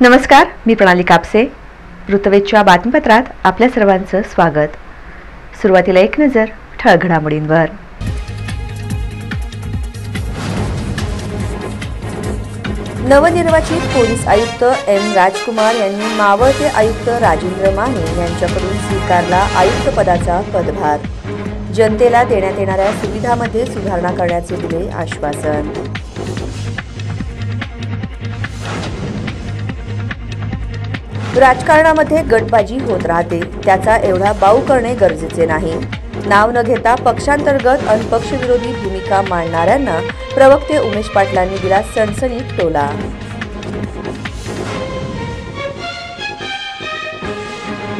नमस्कार, मी प्रणाली कापसे. ऋतुवेदच्या बातमीपत्रात आपल्या सर्वांचं स्वागत. सुरुवातीला एक नजर ठळक घडामोडींवर. नवनिर्वाचित पोलीस आयुक्त एम राजकुमार यांनी मावळते आयुक्त राजेंद्र माने यांच्याकडून स्वीकारला आयुक्त पदाचा पदभार. जनतेला देण्यात येणाऱ्या सुविधांमध्ये सुधारणा करण्याचे दिले आश्वासन. राजकारणामध्ये गटबाजी होत राहते, त्याचा एवढा बाऊ करणे गरजेचे नाही. नाव न घेता पक्षांतर्गत अन पक्षविरोधी भूमिका मांडणाऱ्यांना प्रवक्ते उमेश पाटलांनी दिला सणसणीत टोला.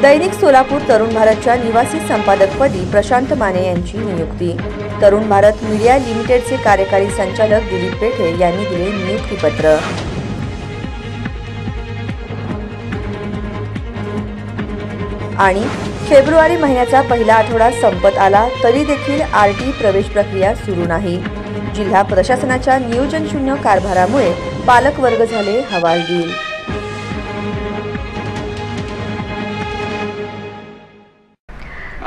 दैनिक सोलापूर तरुण भारतच्या निवासी संपादकपदी प्रशांत माने यांची नियुक्ती. तरुण भारत मीडिया लिमिटेडचे कार्यकारी संचालक दिलीप पेठे यांनी दिले नियुक्तीपत्र. आणि फेब्रुवारी महिन्याचा पहिला आठवडा संपत आला तरी देखील आरटी प्रवेश प्रक्रिया सुरू नाही. जिल्हा प्रशासनाच्या नियोजनशून्य कारभारामुळे पालकवर्ग झाले हवालदिल.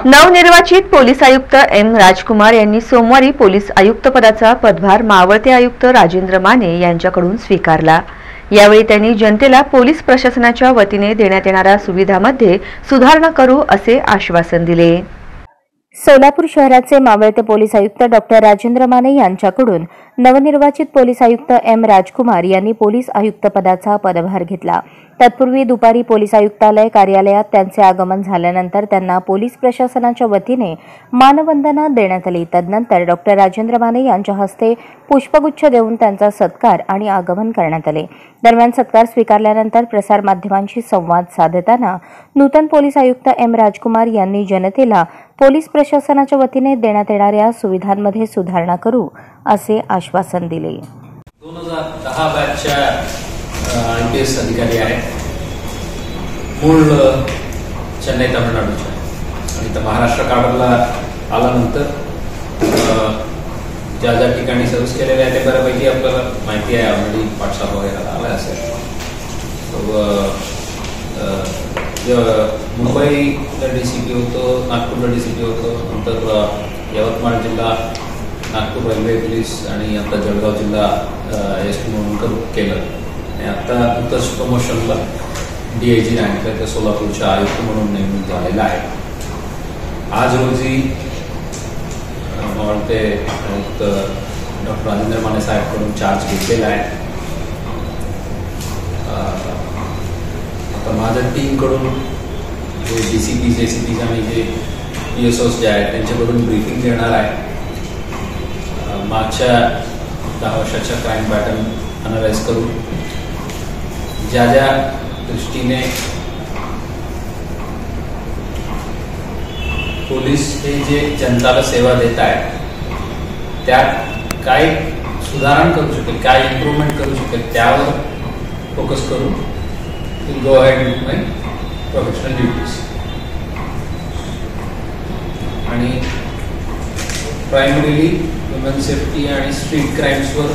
नवनिर्वाचित पोलीस आयुक्त एम राजकुमार यांनी सोमवारी पोलीस आयुक्त पदाचा पदभार मावळते आयुक्त राजेंद्र माने यांच्याकडून स्वीकारला. यावेळी त्यांनी जनतेला पोलीस प्रशासनाच्या वतीने देण्यात येणाऱ्या सुविधांमध्ये सुधारणा करू असे आश्वासन दिले. सोलापूर शहराचे मावळते पोलीस आयुक्त डॉक्टर राजेंद्र माने यांच्याकडून नवनिर्वाचित पोलीस आयुक्त एम राजकुमार यांनी पोलीस आयुक्त पदाचा पदभार घेतला. तत्पूर्वी दुपारी पोलीस आयुक्तालय कार्यालयात त्यांचे आगमन झाल्यानंतर त्यांना पोलीस प्रशासनाच्या वतीने मानवंदना देण्यात आली. तदनंतर डॉक्टर राजेंद्र माने यांच्या हस्ते पुष्पगुच्छ देऊन त्यांचा सत्कार आणि आगमन करण्यात आले. दरम्यान सत्कार स्वीकारल्यानंतर प्रसारमाध्यमांशी संवाद साधताना नूतन पोलीस आयुक्त एम राजकुमार यांनी जनतेला पोलीस प्रशासनाच्या वतीने देण्यात येणाऱ्या सुविधांमध्ये सुधारणा करू असे आश्वासन दिले. 2010 बॅचच्या IPS अधिकारी आहेत. मूळ चेन्नई तामिळनाडूच्या आणि इथं महाराष्ट्र काढला आल्यानंतर ज्या ज्या ठिकाणी सर्व्हिस केलेले आहे ते बऱ्यापैकी आपल्याला माहिती आहे. ऑलरेडी पाठशाला वगैरे आला असेल. मुंबईला DCP होतो, नागपूरला DCP होतो, नंतर यवतमाळ जिल्हा, नागपूर रेल्वे पोलीस आणि आता जळगाव जिल्हा SP म्हणून केलं आणि आता नुकतंच प्रमोशनला DIG रँकला तर सोलापूरच्या आयुक्त म्हणून नेमणूक झालेला आहे. आज रोजी मावळते आयुक्त डॉक्टर राजेंद्र माने साहेबकडून चार्ज घेतलेला आहे. आता माझ्या टीमकडून जे DCPs, ACPs आणि जे PSOs जे आहेत त्यांच्याकडून ब्रीफिंग घेणार आहे. मागच्या 10 वर्षाच्या क्राईम पॅटर्न अनालाइज करून ज्या ज्या दृष्टीने पोलीस हे जे जनताला सेवा देत आहेत त्यात काय सुधारणा करू शकेल, काय इम्प्रूव्हमेंट करू शकेल त्यावर फोकस करून go ahead with my professional duties. आणि प्रायमरीली ह्युमन सेफ्टी आणि स्ट्रीट क्राईम्सवर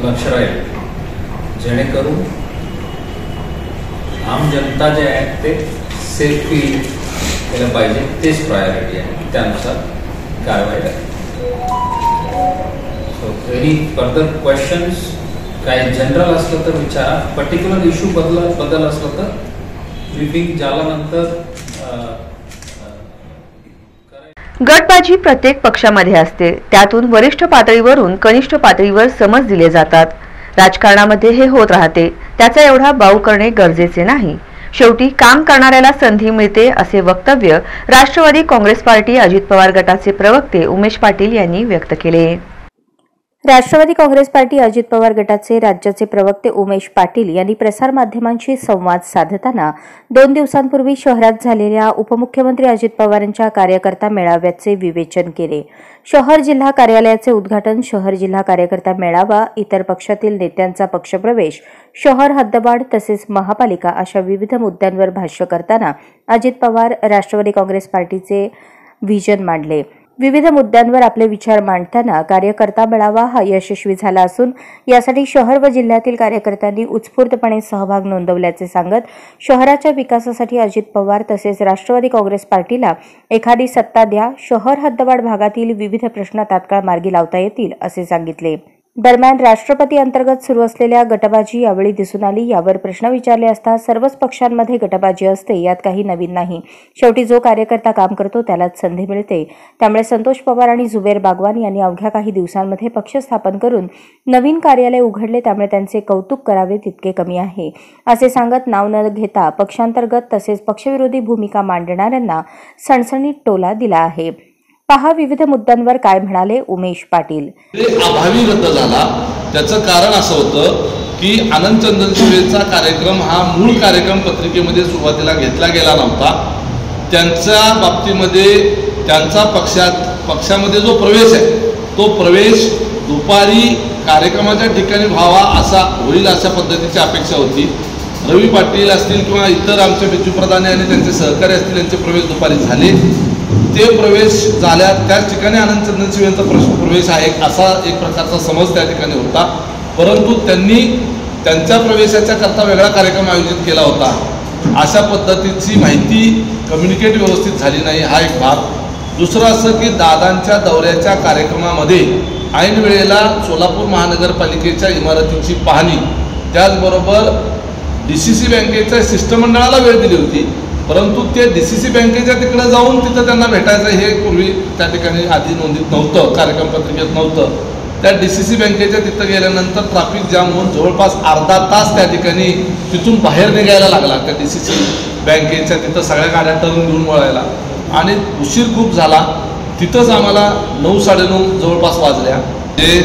लक्ष राहील, जेणेकरून आम जनता जे आहेत ते सेफ फील केलं पाहिजे. तेच प्रायोरिटी आहे, त्यानुसार कारवाई आहे. सो एनी फर्दर क्वेश्चन्स काही जनरल असलं तर विचारा, पर्टिक्युलर इश्यू बद्दल असलं तर ब्रीफिंग झाल्यानंतर. गटबाजी प्रत्येक पक्षामध्ये असते, त्यातून वरिष्ठ पातळीवरून कनिष्ठ पातळीवर समज दिले जातात. राजकारणामध्ये हे होत राहते, त्याचा एवढा बाऊ करणे गरजेचे नाही. शेवटी काम करणाऱ्याला संधी मिळते असे वक्तव्य राष्ट्रवादी काँग्रेस पार्टी अजित पवार गटाचे प्रवक्ते उमेश पाटील यांनी व्यक्त केले. राष्ट्रवादी काँग्रेस पार्टी अजित पवार गटाचे राज्याचे प्रवक्ते उमेश पाटील यांनी प्रसारमाध्यमांशी संवाद साधताना 2 दिवसांपूर्वी शहरात झालेल्या उपमुख्यमंत्री अजित पवारांच्या कार्यकर्ता मेळाव्याचे विवेचन केले. शहर जिल्हा कार्यालयाचे उद्घाटन, शहर जिल्हा कार्यकर्ता मेळावा, इतर पक्षातील नेत्यांचा पक्षप्रवेश, शहर हद्दवाढ तसेच महापालिका अशा विविध मुद्द्यांवर भाष्य करताना अजित पवार राष्ट्रवादी काँग्रेस पार्टीचे व्हिजन मांडले. विविध मुद्द्यांवर आपले विचार मांडताना कार्यकर्ता मेळावा हा यशस्वी झाला असून यासाठी शहर व जिल्ह्यातील कार्यकर्त्यांनी उत्स्फूर्तपणे सहभाग नोंदवल्याचे सांगत शहराच्या विकासासाठी अजित पवार तसेच राष्ट्रवादी काँग्रेस पार्टीला एखादी सत्ता द्या, शहर हद्दवाढ भागातील विविध प्रश्न तात्काळ मार्गी लावता येतील असे सांगितले। दरम्यान राष्ट्रपती अंतर्गत सुरू असलेल्या गटबाजी यावेळी दिसून आली। यावर प्रश्न विचारले असता सर्वच पक्षांमध्ये गटबाजी असते, यात काही नवीन नाही। शेवटी जो कार्यकर्ता काम करतो त्यालाच संधी मिळते। त्यामुळे संतोष पवार आणि जुबेर बागवान यांनी अवघ्या काही दिवसांमध्ये पक्ष स्थापन करून नवीन कार्यालय उघडले, त्यामुळे त्यांचे कौतुक करावे तितके कमी आहे असे सांगत नाव न घेता पक्षांतर्गत तसेच पक्षविरोधी भूमिका मांडणाऱ्यांना सणसणीत टोला दिला आहे। पहा विविध मुद्द्यांवर काय म्हणाले उमेश पाटील। अभावी रद्द झाला त्याचं कारण असं होतं की आनंद चंदनशिवेचा कार्यक्रम हा मूळ कार्यक्रम पत्रिकेमध्ये सुरुवातीला घेतला गेला नव्हता। त्यांच्या बाबतीमध्ये त्यांचा पक्षामध्ये जो प्रवेश आहे तो प्रवेश दुपारी कार्यक्रमाच्या ठिकाणी व्हावा असा होईल अशा पद्धतीची अपेक्षा होती। रवी पाटील असतील किंवा इतर आमचे बिजू प्रधाने आणि त्यांचे सहकारी असतील यांचे प्रवेश दुपारी झाले। ते प्रवेश झाल्या त्याच ठिकाणी आनंद चंदनशिवेंचा प्रवेश आहे असा एक प्रकारचा समज त्या ठिकाणी होता, परंतु त्यांनी त्यांच्या प्रवेशाच्या करता वेगळा कार्यक्रम आयोजित केला होता। अशा पद्धतीची माहिती कम्युनिकेट व्यवस्थित झाली नाही हा एक भाग। दुसरं असं की दादांच्या दौऱ्याच्या कार्यक्रमामध्ये ऐन वेळेला सोलापूर महानगरपालिकेच्या इमारतीची पाहणी त्याचबरोबर DCC बँकेच्या शिष्टमंडळाला वेळ दिली होती, परंतु ते DCC बँकेच्या तिकडे जाऊन तिथं त्यांना भेटायचं हे पूर्वी त्या ठिकाणी आधी नोंदीत नव्हतं, कार्यक्रम पत्रिकेत नव्हतं। त्या DCC बँकेच्या तिथं गेल्यानंतर ट्रॅफिक जाम होऊन जवळपास अर्धा तास त्या ठिकाणी तिथून बाहेर निघायला लागला त्या DCC बँकेच्या तिथं सगळ्या गाड्या टर्न घेऊन वळायला आणि उशीर खूप झाला। तिथंच आम्हाला 9 साडेनऊ जवळपास वाजल्या। ते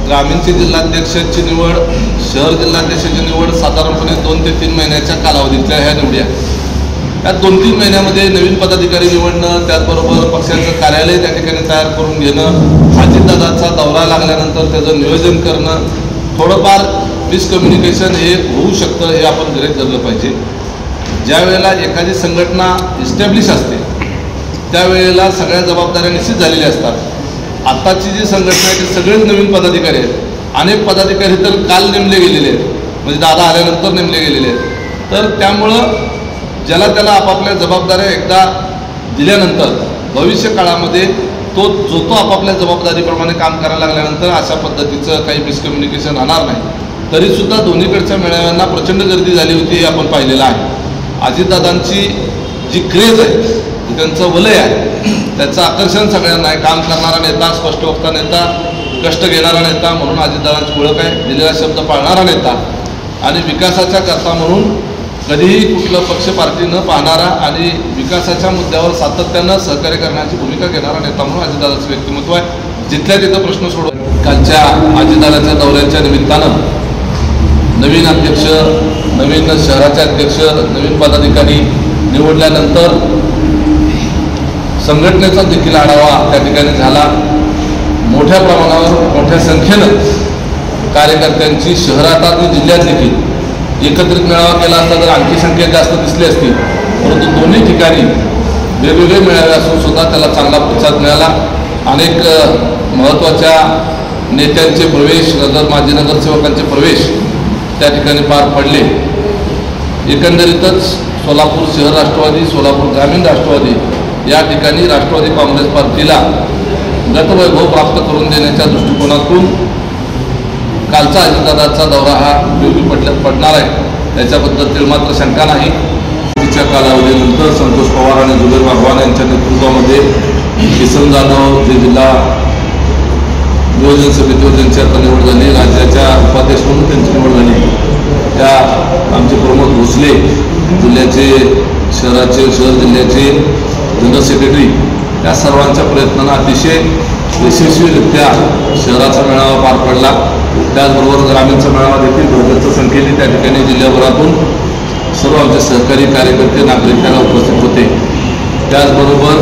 ग्रामीणचे जिल्हाध्यक्षाची निवड, शहर जिल्हाध्यक्षाची निवड साधारणपणे 2 ते 3 महिन्याच्या कालावधीतल्या ह्या निवड्या। या 2-3 महिन्यामध्ये नवीन पदाधिकारी निवडणं, त्याचबरोबर पक्षाचं कार्यालय त्या ठिकाणी तयार करून घेणं, अजितदादांचा दौरा लागल्यानंतर त्याचं नियोजन करणं, थोडंफार मिसकम्युनिकेशन हे होऊ शकतं हे आपण गृहीत धरलं पाहिजे। ज्या वेळेला एखादी संघटना इस्टॅब्लिश असते त्यावेळेला सगळ्या जबाबदाऱ्या निश्चित झालेल्या असतात। आत्ताची जी संघटना आहे ती सगळेच नवीन पदाधिकारी आहेत। अनेक पदाधिकारी तर काल नेमले गेलेले आहेत, म्हणजे दादा आल्यानंतर नेमले गेलेले आहेत। तर त्यामुळं ज्याला त्याला आपापल्या जबाबदाऱ्या एकदा दिल्यानंतर भविष्य काळामध्ये जो आपापल्या जबाबदारीप्रमाणे काम करायला लागल्यानंतर अशा पद्धतीचं काही मिसकम्युनिकेशन राहणार नाही। तरीसुद्धा दोन्हीकडच्या मेळाव्यांना प्रचंड गर्दी झाली होती हे आपण पाहिलेलं आहे। अजितदादांची जी क्रेज आहे, त्यांचं वलय आहे, त्याचं आकर्षण सगळ्यांना आहे। काम करणारा नेता, स्पष्टवक्ता नेता, कष्ट घेणारा नेता म्हणून अजितदादांची ओळख आहे, दिलेला शब्द पाळणारा नेता आणि विकासाच्या करता म्हणून कधीही कुठलं पक्ष पार्टी न पाहणारा आणि विकासाच्या मुद्द्यावर सातत्यानं सहकार्य करण्याची भूमिका घेणारा नेता म्हणून अजितदादांचं व्यक्तिमत्व आहे। जिथल्या तिथं प्रश्न सोडवत कालच्या अजितदादांच्या दौऱ्याच्या निमित्तानं नवीन अध्यक्ष, नवीन शहराचे अध्यक्ष, नवीन पदाधिकारी निवडल्यानंतर संघटनेचा देखील आढावा त्या ठिकाणी झाला। मोठ्या प्रमाणावर मोठ्या संख्येनं कार्यकर्त्यांची शहरात आणि जिल्ह्यात देखील एकत्रित मेळावा केला असता तर आणखी संख्या जास्त दिसली असती, परंतु दोन्ही ठिकाणी वेगवेगळे मेळावे असून सुद्धा त्याला चांगला प्रतिसाद मिळाला। अनेक महत्त्वाच्या नेत्यांचे प्रवेश, माजी नगरसेवकांचे प्रवेश त्या ठिकाणी पार पडले। एकंदरीतच सोलापूर शहर राष्ट्रवादी, सोलापूर ग्रामीण राष्ट्रवादी या ठिकाणी राष्ट्रवादी काँग्रेस पार्टीला गतवैभव प्राप्त करून देण्याच्या दृष्टिकोनातून कालचा अजितदादांचा दौरा हा उपयोगी पडणार आहे त्याच्याबद्दल तिळमात्र शंका नाही। तिच्या कालावधीनंतर संतोष पवार आणि जुबेर बागवान यांच्या नेतृत्वामध्ये किसन जाधव जे जिल्हा नियोजन समितीवर त्यांची आता निवड झाली, राज्याच्या उपाध्यक्ष म्हणून त्यांची निवड झाली। त्या आमचे प्रमोद भोसले जिल्ह्याचे शहर जिल्ह्याचे जनरल सेक्रेटरी, या सर्वांच्या प्रयत्नांना अतिशय यशस्वीरित्या शहराचा मेळावा पार पडला। त्याचबरोबर ग्रामीणचा मेळावा देखील भरगच्च संख्येने त्या ठिकाणी जिल्ह्याभरातून सर्व आमचे सहकारी कार्यकर्ते नागरिक त्याला उपस्थित होते। त्याचबरोबर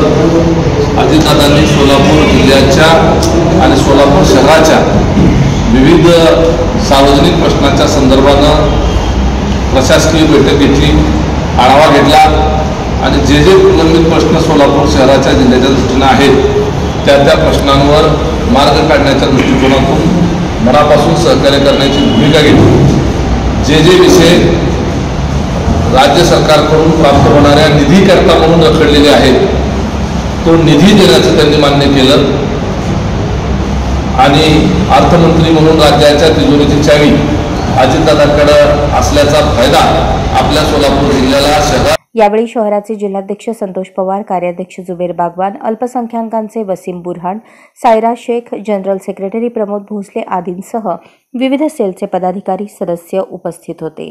अजितदादांनी सोलापूर जिल्ह्याच्या आणि सोलापूर शहराच्या विविध सार्वजनिक प्रश्नांच्या संदर्भानं प्रशासकीय बैठक घेतली, आढावा घेतला आणि जे प्रलंबित प्रश्न सोलापूर शहराच्या जिल्ह्याच्या दृष्टीनं आहेत त्या प्रश्नांवर मार्ग काढण्याच्या दृष्टिकोनातून मनापासून सहकार्य करण्याची भूमिका घेतली। जे विषय राज्य सरकारकडून प्राप्त होणाऱ्या निधीकरता म्हणून रखडलेले आहेत तो निधी देण्याचं त्यांनी मान्य केलं आणि अर्थमंत्री म्हणून राज्याच्या तिजोरीची चावी अजितदादांकडे असल्याचा फायदा आपल्या सोलापूर जिल्ह्याला शहरात। यावेळी शहराचे जिल्हाध्यक्ष संतोष पवार, कार्याध्यक्ष जुबेर बागवान, अल्पसंख्याकांचे वसीम बुरहान, सायरा शेख, जनरल सेक्रेटरी प्रमोद भोसले आदींसह विविध सेलचे पदाधिकारी सदस्य उपस्थित होते।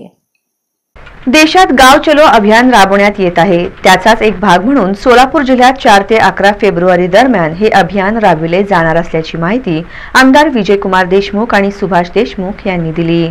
देशात गाव चलो अभियान राबवण्यात येत आहे। त्याचाच एक भाग म्हणून सोलापूर जिल्ह्यात 4 ते 11 फेब्रुवारी दरम्यान हे अभियान राबविले जाणार असल्याची माहिती आमदार विजयकुमार देशमुख आणि सुभाष देशमुख यांनी दिली।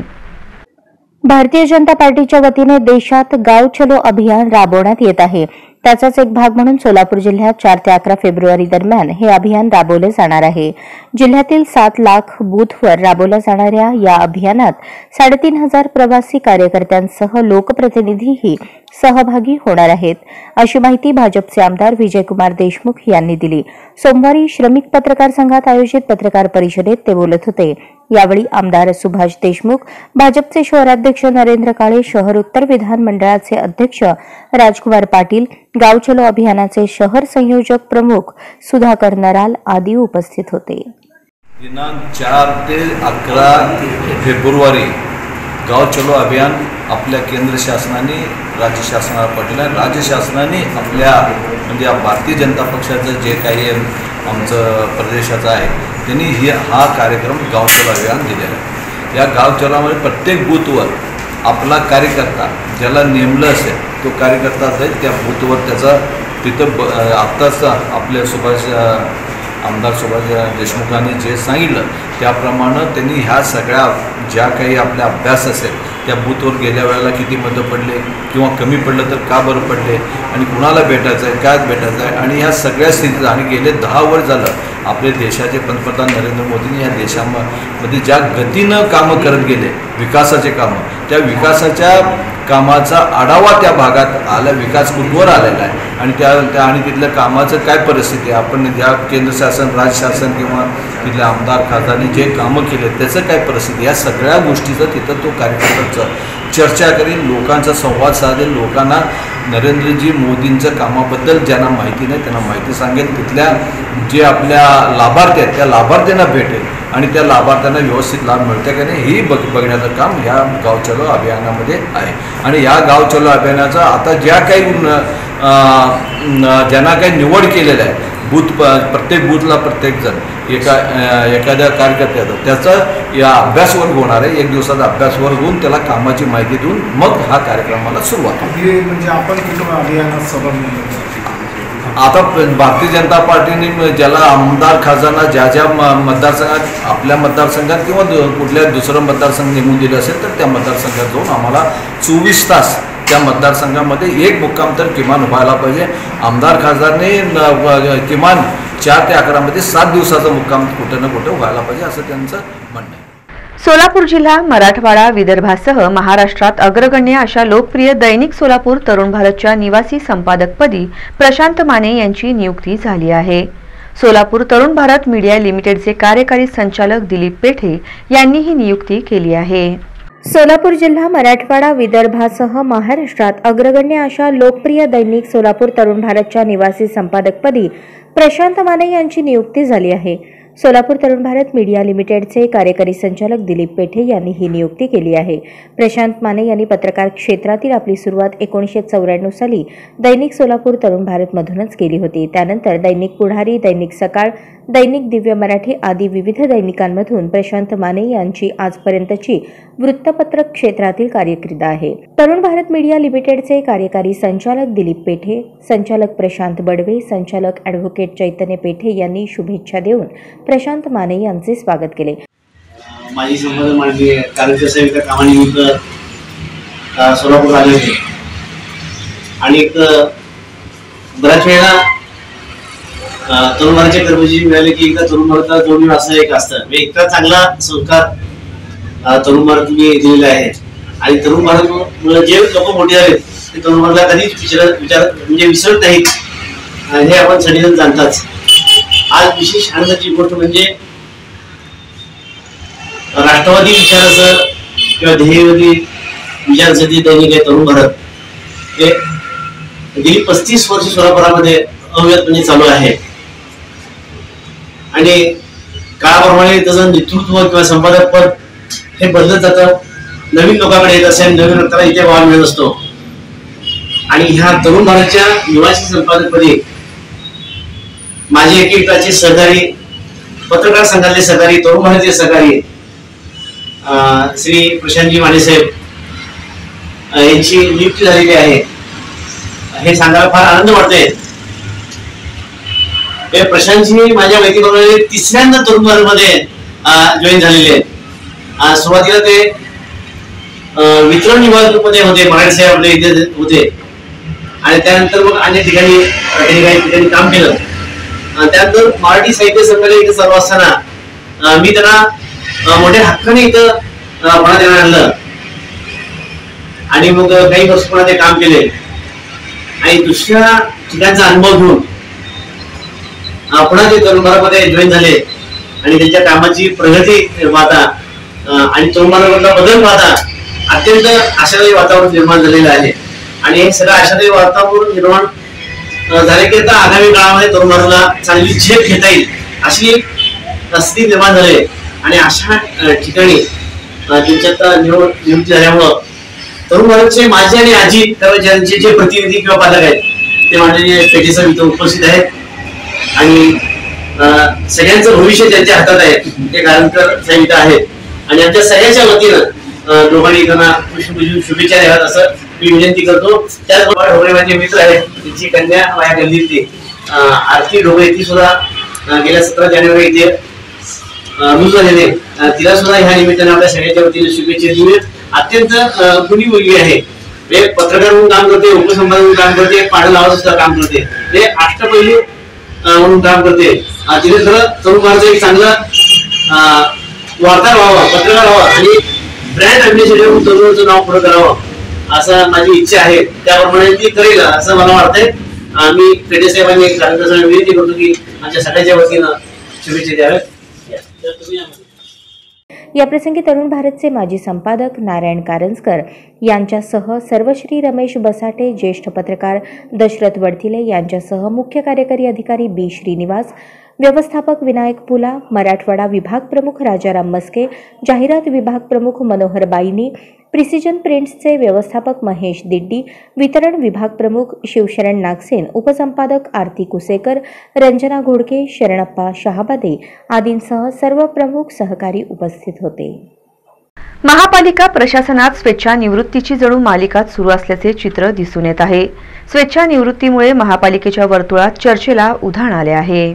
भारतीय जनता पार्टीच्या वतीने देशात गाव चलो अभियान राबवण्यात येत आहे। त्याचाच एक भाग म्हणून सोलापूर जिल्ह्यात 4 ते 11 फेब्रुवारी दरम्यान हे अभियान राबवले जाणार आहे। जिल्ह्यातील 7 लाख बूथवर राबवल्या जाणाऱ्या या अभियानात 3,500 प्रवासी कार्यकर्त्यांसह लोकप्रतिनिधीही सहभागी होणार आहेत, अशी माहिती भाजपचे आमदार विजयकुमार देशमुख यांनी दिली। सोमवारी श्रमिक पत्रकार संघात आयोजित पत्रकार परिषदेत ते बोलत होते। यावेळी आमदार सुभाष देशमुख, भाजपचे शहराध्यक्ष नरेंद्र काळे, शहर उत्तर विधानमंडळाचे अध्यक्ष राजकुमार पाटील, गाव चलो अभियानाचे शहर संयोजक प्रमुख सुधाकर नराल आदी उपस्थित होते। दिनांक 4 ते 11 फेब्रुवारी गाव चलो अभियान आपल्या केंद्र शासनाने राज्य शासनाला पाठवलं आहे। राज्य शासनाने आपल्या म्हणजे भारतीय जनता पक्षाचं जे काही आमचं प्रदेशाचं आहे त्यांनी हा कार्यक्रम गाव चलो अभियान दिलेला आहे। या गाव चलोमध्ये प्रत्येक बूथवर आपला कार्यकर्ता ज्याला नेमलं असेल तो कार्यकर्ता असेल त्या बूथवर त्याचा तिथं आत्ताच आपले आमदार सुभाष देशमुखांनी जे सांगितलं त्याप्रमाणे त्यांनी ह्या सगळ्या ज्या काही आपल्या अभ्यास असेल त्या बूथवर गेल्या वेळेला किती मतं पडले किंवा कमी पडलं तर का बरं पडले आणि कुणाला भेटायचं आहे काय भेटायचं आहे आणि ह्या सगळ्या स्थितीत आणि गेले 10 वर्ष झालं आपले देशाचे पंतप्रधान नरेंद्र मोदींनी या देशामध्ये ज्या गतीनं कामं करत गेले विकासाचे कामं त्या विकासाच्या कामाचा आढावा त्या भागात आला, विकास कुठवर आलेला आहे आणि तिथल्या कामाचं काय परिस्थिती आहे, आपण ज्या केंद्र शासन राज्य शासन किंवा तिथल्या आमदार खासदारांनी जे कामं केले त्याचं काय परिस्थिती, या सगळ्या गोष्टीचं तिथं तो कार्यकर्त्याचं चर्चा करेल, लोकांचा संवाद साधेल, लोकांना नरेंद्रजी मोदींच्या कामाबद्दल ज्यांना माहिती नाही त्यांना माहिती सांगेल, तिथल्या जे आपल्या लाभार्थी आहेत त्या लाभार्थ्यांना भेटेल आणि त्या लाभार्थ्यांना व्यवस्थित लाभ मिळते का नाही हे बघण्याचं काम या गाव चलो अभियानामध्ये आहे। आणि या गाव चलो अभियानाचा आता ज्या काही ज्यांना काही निवड केलेलं आहे प्रत्येक बूथला प्रत्येक जण एखाद्या कार्यकर्त्याचं त्याचा या अभ्यासवर्ग होणार आहे। 1 दिवसाचा अभ्यासवर्ग होऊन त्याला कामाची माहिती देऊन मग हा कार्यक्रमाला सुरुवात होईल। म्हणजे आपण कुठं अभियानात सहभागी आता भारतीय जनता पार्टीने ज्याला आमदार खासदारांना ज्या मतदारसंघात आपल्या मतदारसंघात किंवा कुठल्या दुसरं मतदारसंघ नेमून दिलं असेल तर त्या मतदारसंघात जाऊन आम्हाला 24 तास त्या मतदारसंघामध्ये एक मुक्काम तर किमान व्हायला पाहिजे। आमदार खासदारने किमान 4 ते 11 मध्ये 7 दिवसाचा मुक्काम कुठं ना कुठं व्हायला पाहिजे असं त्यांचं म्हणणं आहे। सोलापूर जिल्हा मराठवाडा विदर्भासह महाराष्ट्रात अग्रगण्य अशा लोकप्रिय दैनिक सोलापूर तरुण भारतच्या निवासी संपादकपदी प्रशांत माने यांची नियुक्ती झाली आहे। सोलापूर तरुण भारत मीडिया लिमिटेडचे कार्यकारी संचालक दिलीप पेठे यांनी ही नियुक्ती केली आहे। सोलापूर जिल्हा मराठवाडा विदर्भासह महाराष्ट्रात अग्रगण्य अशा लोकप्रिय दैनिक सोलापूर तरुण भारतच्या निवासी संपादकपदी प्रशांत माने यांची नियुक्ती झाली आहे। सोलापूर तरुण भारत मीडिया लिमिटेडचे कार्यकारी संचालक दिलीप पेठे यांनी ही नियुक्ती केली आहे। प्रशांत माने यांनी पत्रकार क्षेत्रातील आपली सुरुवात 1994 साली दैनिक सोलापूर तरुण भारतमधूनच केली होती। त्यानंतर दैनिक पुढारी, दैनिक सकाळ, दैनिक दिव्य मराठी आदी विविध दैनिकांमधून प्रशांत माने यांची आजपर्यंतची वृत्तपत्र क्षेत्रातील कारकीर्द आहे। तरुण भारत मीडिया लिमिटेडचे कार्यकारी संचालक दिलीप पेठे, संचालक प्रशांत बडवे, संचालक ॲडव्होकेट चैतन्य पेठे यांनी शुभेच्छा देऊन प्रशांत माने यांचे स्वागत केले। माझी संबंध मांडली कार्यकारी सेविका कामानिमित्त सोलापूर आले होते आणि बऱ्याच वेळा तरुण भारताच्या कर्मचारी मिळाले की एकदा तरुण भारताला जोडून असं एक असतं इतका चांगला संस्कार तरुण भारत तुम्ही दिलेला आहे आणि तरुण भारत जे लोक मोठे झाले ते तरुण भारताला कधीच विचार म्हणजे विसरत नाहीत हे आपण सगळेजण जाणताच। आज विशेष आनंदाची गोष्ट म्हणजे राष्ट्रवादी विचाराचं किंवा ध्येयवादी विचाराचं जे दैनिक आहे तरुण भारत हे गेली 35 वर्ष सोलापुरामध्ये अव्यर्थपणे चालू आहे आणि काळाप्रमाणे त्याचं नेतृत्व किंवा संपादक पद हे बदलत जातं, नवीन लोकांकडे येत असेल, नवीन लोकांना इथे वाव मिळत असतो आणि ह्या तरुण भारतच्या निवासी संपादकपदी माझे एकेकाचे सहकारी, पत्रकार संघातले सहकारी, तरुण भारतीय सहकारी श्री प्रशांतजी माने साहेब यांची नियुक्ती झालेली आहे हे सांगायला फार आनंद वाटतोय. प्रशांतजी माझ्या माहितीप्रमाणे तिसऱ्यांदा तरुण भारतमध्ये जॉईन झालेले आहेत. सुरुवातीला ते वितरण विभागामध्ये होते, मराठी साहेब आपल्या इथे होते आणि त्यानंतर मग अनेक ठिकाणी काही काम केलं. त्यानंतर मराठी साहित्य संघाला इथे सर्व असताना मी त्यांना मोठ्या हक्काने इथं पुण्यात येणार आणलं आणि मग काही वर्ष पुन्हा ते काम केले आणि दुसऱ्या ठिकाणचा अनुभव घेऊन पुन्हा ते तरुण भारतमध्ये जॉईन झाले आणि त्यांच्या कामाची प्रगती पाहता आणि तरुण भारतामधला बदल पाहता अत्यंत आशादायी वातावरण निर्माण झालेलं आहे आणि हे सगळं आशादायी वातावरण निर्माण झाले की आता आगामी काळामध्ये तरुण भारताला चांगली झेप घेता येईल अशी स्थिती निर्माण झाली आणि अशा ठिकाणी त्यांच्यात नियुक्ती झाल्यामुळं तरुण भारतचे माझे आणि आजी कर्मचाऱ्यांचे जे प्रतिनिधी किंवा पालक आहेत ते माननीय पेटे साहेब इथं उपस्थित आहेत आणि सगळ्यांचं भविष्य त्यांच्या हातात आहे ते गारंकर साहेब इथं आहेत आणि आमच्या सगळ्यांच्या वतीनं दोघांनी त्यांना शुभेच्छा द्याव्यात असं मी विनंती करतो. त्याचबरोबर ढोबळे माझे मित्र आहेत, त्यांची कन्या माझ्या गल्लीतली आरती ढोबळे ती सुद्धा गेल्या 17 जानेवारी इथे रुजू झालेले, तिला सुद्धा ह्या निमित्ताने आपल्या सगळ्यांच्या वतीने शुभेच्छा देऊया. अत्यंत गुणी मुलगी आहे, पत्रकार म्हणून काम करते, उपसंपादक म्हणून काम करते, पाडं लावायचं सुद्धा काम करते, हे अष्टपैलू म्हणून काम करते. तिने खरं तरुण भारत एक चांगला वार्ताहर व्हावा, पत्रकार व्हावा आणि ब्रँड अॅम्बॅसेडर म्हणून तरुणाचं नाव पुढे करावं असं माझी इच्छा आहे. त्याप्रमाणे ती करेल असं मला वाटतंय. मी पेटे साहेबांनी कार्यकर्त्यांना विनंती करतो की आमच्या सगळ्यांच्या वतीनं शुभेच्छा द्याव्यात. याप्रसंगी तरुण भारतचे माजी संपादक नारायण कारंजकर यांच्यासह सर्वश्री रमेश बसाटे, ज्येष्ठ पत्रकार दशरथ वडथिले यांच्यासह मुख्य कार्यकारी अधिकारी बी श्रीनिवास, व्यवस्थापक विनायक पुला, मराठवाडा विभाग प्रमुख राजाराम मस्के, जाहिरात विभाग प्रमुख मनोहर बाईनी, प्रिसिजन प्रिंट्सचे व्यवस्थापक महेश दिड्डी, वितरण विभाग प्रमुख शिवशरण नागसेन, उपसंपादक आरती कुसेकर, रंजना घोडके, शरणप्पा शहाबादे आदींसह सर्व प्रमुख सहकारी उपस्थित होते. महापालिका प्रशासनात स्वेच्छानिवृत्तीची जणू मालिकाच सुरू असल्याचे चित्र दिसून येत आहे. स्वेच्छानिवृत्तीमुळे महापालिकेच्या वर्तुळात चर्चेला उधाण आले आहे.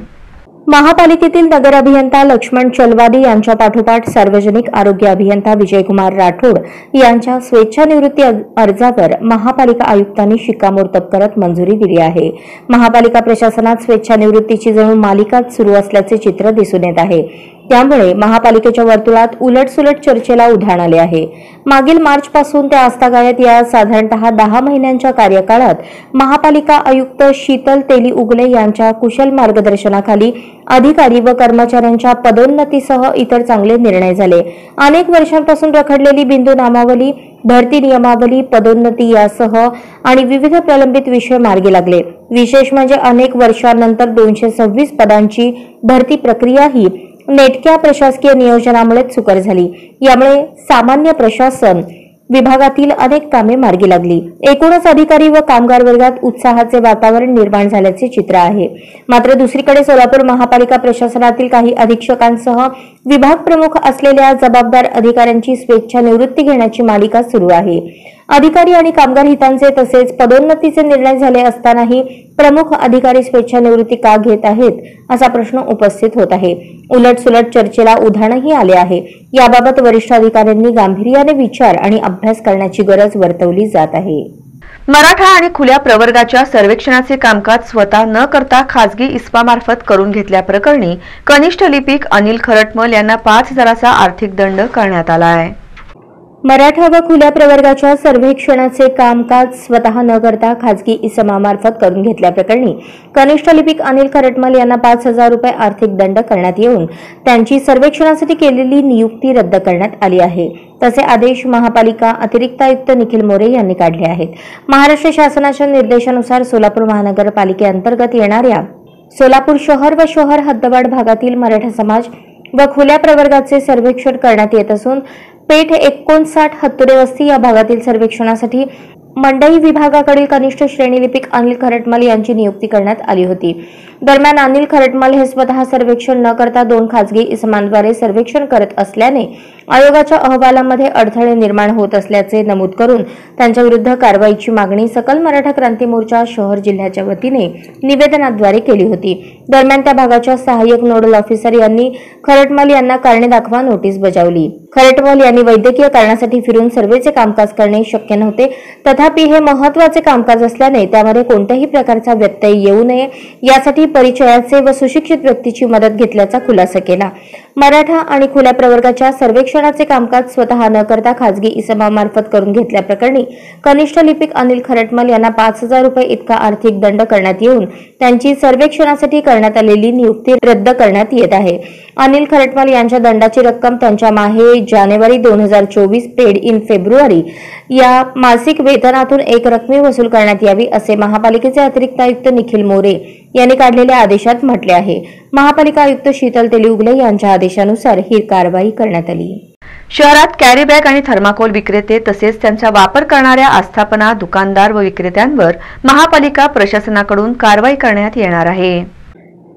महापालिकेतील नगर अभियंता लक्ष्मण चलवादी यांच्या पाठोपाठ सार्वजनिक आरोग्य अभियंता विजयकुमार राठोड यांच्या स्वेच्छानिवृत्ती अर्जावर महापालिका आयुक्तांनी शिक्कामोर्तब करत मंजुरी दिली आहे. महापालिका प्रशासनात स्वेच्छानिवृत्तीची जणू मालिकाच सुरू असल्याचे चित्र दिसून येत आहे. त्यामुळे महापालिकेच्या वर्तुळात उलटसुलट चर्चेला उधाण आले आहे. मागील मार्चपासून ते आजतागायत या साधारणतः 10 महिन्यांच्या कार्यकाळात महापालिका आयुक्त शीतल तेली उगले यांच्या कुशल मार्गदर्शनाखाली अधिकारी व कर्मचाऱ्यांच्या पदोन्नतीसह इतर चांगले निर्णय झाले. अनेक वर्षांपासून रखडलेली बिंदू नामावली, भरती नियमावली, पदोन्नती यासह आणि विविध प्रलंबित विषय मार्गी लागले. विशेष म्हणजे अनेक वर्षांनंतर 226 पदांची भरती प्रक्रियाही नेटक्या प्रशासकीय नियोजनामुळे सुकर झाली. यामुळे सामान्य प्रशासन विभागातील अनेक कामे मार्गी लागली. एकूणच अधिकारी व कामगार वर्गात उत्साहाचे वातावरण निर्माण झाल्याचे चित्र आहे. मात्र दुसरीकडे सोलापूर महापालिका प्रशासनातील काही अधीक्षकांसह विभाग प्रमुख असलेल्या जबाबदार अधिकाऱ्यांची स्वेच्छानिवृत्ती घेण्याची मालिका सुरू आहे. अधिकारी आणि कामगार हितांचे तसेच पदोन्नतीचे निर्णय झाले असतानाही प्रमुख अधिकारी स्वेच्छानिवृत्ती का घेत आहेत असा प्रश्न उपस्थित होत आहे. उलटसुलट चर्चेला उधाणही आले आहे. याबाबत वरिष्ठ अधिकाऱ्यांनी गांभीर्याने विचार आणि अभ्यास करण्याची गरज वर्तवली जात आहे. मराठा आणि खुल्या प्रवर्गाच्या सर्वेक्षणाचे कामकाज स्वतः न करता खासगी इस्पामार्फत करून घेतल्याप्रकरणी कनिष्ठ लिपिक अनिल खरटमल यांना 5,000चा आर्थिक दंड करण्यात आला आहे. मराठा व खुल्या प्रवर्गाच्या सर्वेक्षणाचे कामकाज स्वतः न करता खाजगी इसमामार्फत करून घेतल्याप्रकरणी कनिष्ठ लिपिक अनिल खरटमल यांना 5,000 रुपये आर्थिक दंड करण्यात येऊन त्यांची सर्वेक्षणासाठी केलेली नियुक्ती रद्द करण्यात आली आहे. तसे आदेश महापालिका अतिरिक्त आयुक्त निखिल मोरे यांनी काढले आहेत. महाराष्ट्र शासनाच्या निर्देशानुसार सोलापूर महानगरपालिकेअंतर्गत येणाऱ्या सोलापूर शहर व शहर हद्दवाढ भागातील मराठा समाज व खुल्या प्रवर्गाचे सर्वेक्षण करण्यात येत असून पेठ 59 हत्तुरे वस्ती या भागातील सर्वेक्षणासाठी मंडई विभागाकडील कनिष्ठ श्रेणी लिपिक अनिल खरटमल यांची नियुक्ती करण्यात आली होती. दरम्यान अनिल खरटमल हे स्वतः सर्वेक्षण न करता 2 खासगी इसमांद्वारे सर्वेक्षण करत असल्याने आयोगाच्या अहवालामध्ये अडथळे निर्माण होत असल्याचे नमूद करून त्यांच्या विरुद्ध कारवाईची मागणी सकल मराठा क्रांती मोर्चा शहर जिल्ह्याच्या वतीने निवेदनाद्वारे केली होती. दरम्यान त्या भागाच्या सहाय्यक नोडल ऑफिसर यांनी खरटमल यांना कारणे दाखवा नोटीस बजावली. खरटमल यांनी वैद्यकीय कारणासाठी फिरून सर्वेचे कामकाज करणे शक्य नव्हते. तथापि हे महत्त्वाचे कामकाज असल्याने त्यामध्ये कोणत्याही प्रकारचा व्यत्यय येऊ नये यासाठी परिचयाचे व सुशिक्षित व्यक्तीची मदत घेतल्याचा खुलासा केला. मराठा आणि खुल्या प्रवर्गाच्या सर्वेक्षणाचे कामकाज स्वतः न करता खाजगी इसमामार्फत करून घेतल्याप्रकरणी कनिष्ठ लिपिक अनिल खरटमल यांना 5,000 रुपये इतका आर्थिक दंड करण्यात येऊन त्यांची सर्वेक्षणासाठी करण्यात आलेली नियुक्ती रद्द करण्यात येत आहे. अनिल खरटमल यांच्या दंडाची रक्कम त्यांच्या माहे जानेवारी 2024 पेड इन फेब्रुवारी या मासिक वेतनातून एक रकमी वसूल करण्यात यावी असे महापालिकेचे अतिरिक्त आयुक्त निखिल मोरे यांनी काढलेल्या आदेशात म्हटले आहे. महापालिका आयुक्त शीतल तेलिउगले यांच्या आदेशानुसार ही कारवाई करण्यात आली. शहरात कॅरी बॅग आणि थर्माकोल विक्रेते तसेच त्यांचा वापर करणाऱ्या आस्थापना, दुकानदार व विक्रेत्यांवर महापालिका प्रशासनाकडून कारवाई करण्यात येणार आहे.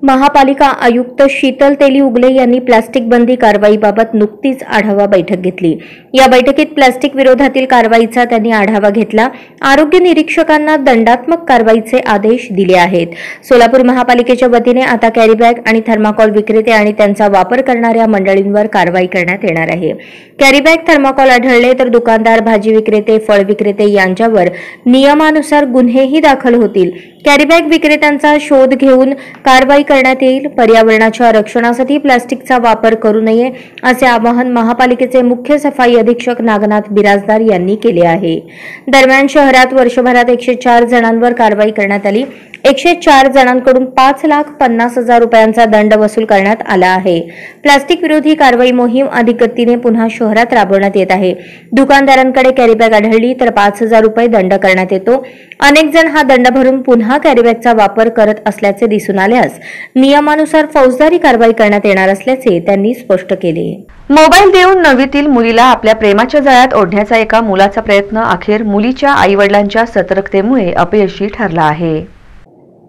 महापालिका आयुक्त शीतल तेलिउगले यांनी प्लास्टिक बंदी कारवाईबाबत नुकतीच आढावा बैठक घेतली. या बैठकीत प्लास्टिक विरोधातील कारवाईचा त्यांनी आढावा घेतला. आरोग्य निरीक्षकांना दंडात्मक कारवाईचे आदेश दिले आहेत. सोलापूर महापालिकेच्या वतीने आता कॅरी बॅग आणि थर्माकोल विक्रेते आणि त्यांचा वापर करणाऱ्या मंडळींवर कारवाई करण्यात येणार आहे. कॅरी बॅग, थर्माकोल आढळले तर दुकानदार, भाजी विक्रेते, फळ विक्रेते यांच्यावर नियमानुसार गुन्हेही दाखल होतील. कॅरी बॅग विक्रेत्यांचा शोध घेऊन कारवाई करण्यात येईल. पर्यावरणाच्या रक्षणासाठी प्लास्टिकचा वापर करू नये असे आवाहन महापालिकेचे मुख्य सफाई अधीक्षक नागनाथ बिराजदार यांनी केले आहे. दरम्यान शहरात वर्षभरात 104 जणांवर कारवाई करण्यात आली. 104 जणांकडून 5,50,000 रुपयांचा दंड वसूल करण्यात आला आहे. प्लास्टिक विरोधी कारवाई मोहीम अधिक गतीने पुन्हा शहरात राबवण्यात येत आहे. दुकानदारांकडे कॅरी बॅग आढळली तर 5,000 रुपये दंड करण्यात येतो. अनेक जण हा दंड भरून पुन्हा कॅरी बॅगचा वापर करत असल्याचे दिसून आल्यास नियमानुसार फौजदारी कारवाई करण्यात येणार असल्याचे त्यांनी स्पष्ट केले. मोबाईल देऊन 9वीतील मुलीला आपल्या प्रेमाच्या जाळ्यात ओढण्याचा एका मुलाचा प्रयत्न अखेर मुलीच्या आईवडिलांच्या सतर्कतेमुळे अपयशी ठरला आहे.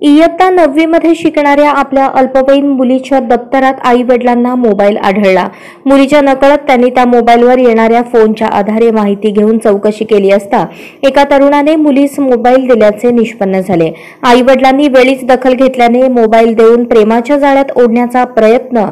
इयत्ता 9वी मध्ये शिकणाऱ्या आपल्या अल्पवयीन मुलीच्या दप्तरात आई वडिलांना मोबाईल आढळला. मुलीच्या नकळत त्यांनी त्या मोबाईलवर येणाऱ्या फोनच्या आधारे माहिती घेऊन चौकशी केली असता एका तरुणाने मुलीस मोबाईल दिल्याचे निष्पन्न झाले. आई वडिलांनी वेळीच दखल घेतल्याने मोबाईल देऊन प्रेमाच्या जाळ्यात ओढण्याचा प्रयत्न